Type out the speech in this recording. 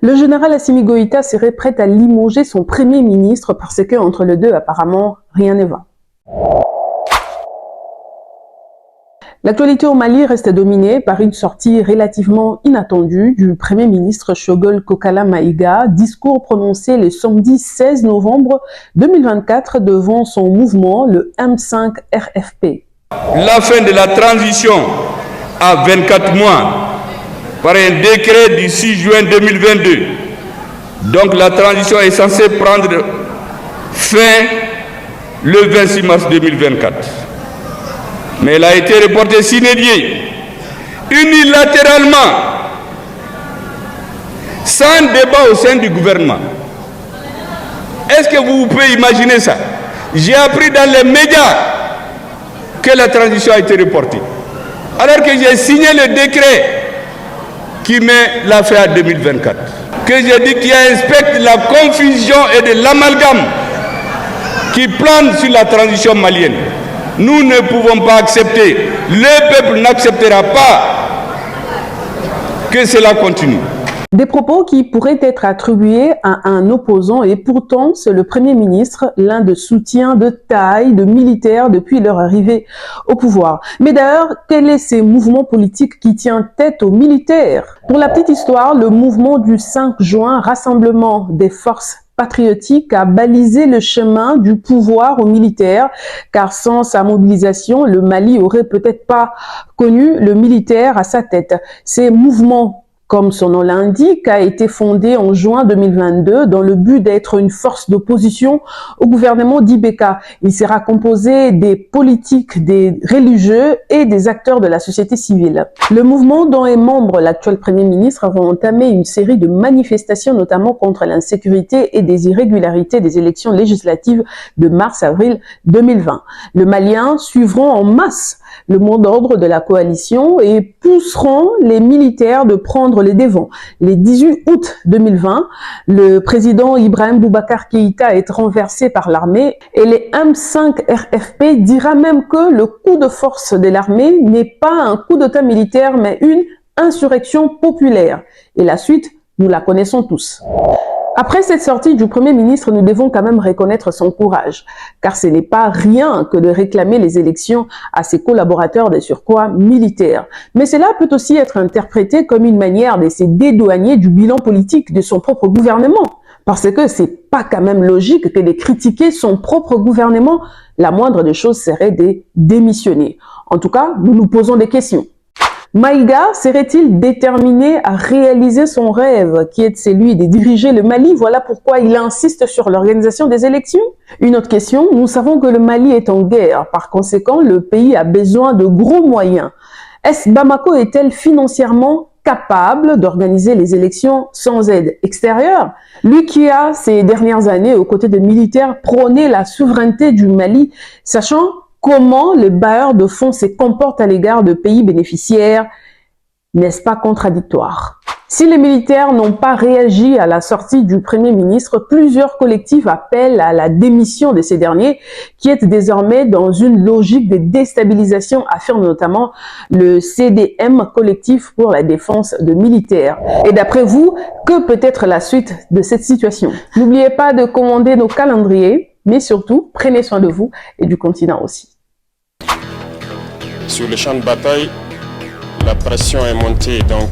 Le général Assimi Goïta serait prêt à limoger son premier ministre parce que entre les deux, apparemment, rien ne va. L'actualité au Mali reste dominée par une sortie relativement inattendue du Premier ministre Choguel Kokala Maïga, discours prononcé le samedi 16 novembre 2024 devant son mouvement, le M5 RFP. La fin de la transition à 24 mois par un décret du 6 juin 2022. Donc la transition est censée prendre fin le 26 mars 2024. Mais elle a été reportée sine die, unilatéralement, sans débat au sein du gouvernement. Est-ce que vous pouvez imaginer ça? J'ai appris dans les médias que la transition a été reportée, alors que j'ai signé le décret qui met la fin à 2024. Que j'ai dit qu'il inspecte la confusion et de l'amalgame qui plane sur la transition malienne. Nous ne pouvons pas accepter, le peuple n'acceptera pas que cela continue. Des propos qui pourraient être attribués à un opposant et pourtant c'est le Premier ministre, l'un de soutien de taille de militaires depuis leur arrivée au pouvoir. Mais d'ailleurs, quel est ce mouvement politique qui tient tête aux militaires? Pour la petite histoire, le mouvement du 5 juin, Rassemblement des forces patriotique a balisé le chemin du pouvoir aux militaires, car sans sa mobilisation, le Mali aurait peut-être pas connu le militaire à sa tête. Ces mouvements, comme son nom l'indique, a été fondé en juin 2022 dans le but d'être une force d'opposition au gouvernement d'Ibeka. Il sera composé des politiques, des religieux et des acteurs de la société civile. Le mouvement dont est membre l'actuel Premier ministre va entamer une série de manifestations, notamment contre l'insécurité et des irrégularités des élections législatives de mars-avril 2020. Les Maliens suivront en masse le mot d'ordre de la coalition et pousseront les militaires de prendre les devants. Le 18 août 2020, le président Ibrahim Boubacar Keïta est renversé par l'armée et les M5 RFP dira même que le coup de force de l'armée n'est pas un coup d'état militaire mais une insurrection populaire. Et la suite, nous la connaissons tous. Après cette sortie du Premier ministre, nous devons quand même reconnaître son courage, car ce n'est pas rien que de réclamer les élections à ses collaborateurs de surcroît militaires. Mais cela peut aussi être interprété comme une manière de se dédouaner du bilan politique de son propre gouvernement. Parce que c'est pas quand même logique que de critiquer son propre gouvernement, la moindre des choses serait de démissionner. En tout cas, nous nous posons des questions. Maïga serait-il déterminé à réaliser son rêve, qui est celui de diriger le Mali? Voilà pourquoi il insiste sur l'organisation des élections. Une autre question, nous savons que le Mali est en guerre. Par conséquent, le pays a besoin de gros moyens. Est-ce Bamako est-elle financièrement capable d'organiser les élections sans aide extérieure? Lui qui a, ces dernières années, aux côtés des militaires, prôné la souveraineté du Mali, sachant comment les bailleurs de fonds se comportent à l'égard de pays bénéficiaires, n'est-ce pas contradictoire? Si les militaires n'ont pas réagi à la sortie du Premier ministre, plusieurs collectifs appellent à la démission de ces derniers, qui est désormais dans une logique de déstabilisation, affirme notamment le CDM, collectif pour la défense de militaires. Et d'après vous, que peut être la suite de cette situation? N'oubliez pas de commander nos calendriers, mais surtout, prenez soin de vous et du continent aussi. Sur le champ de bataille, la pression est montée, donc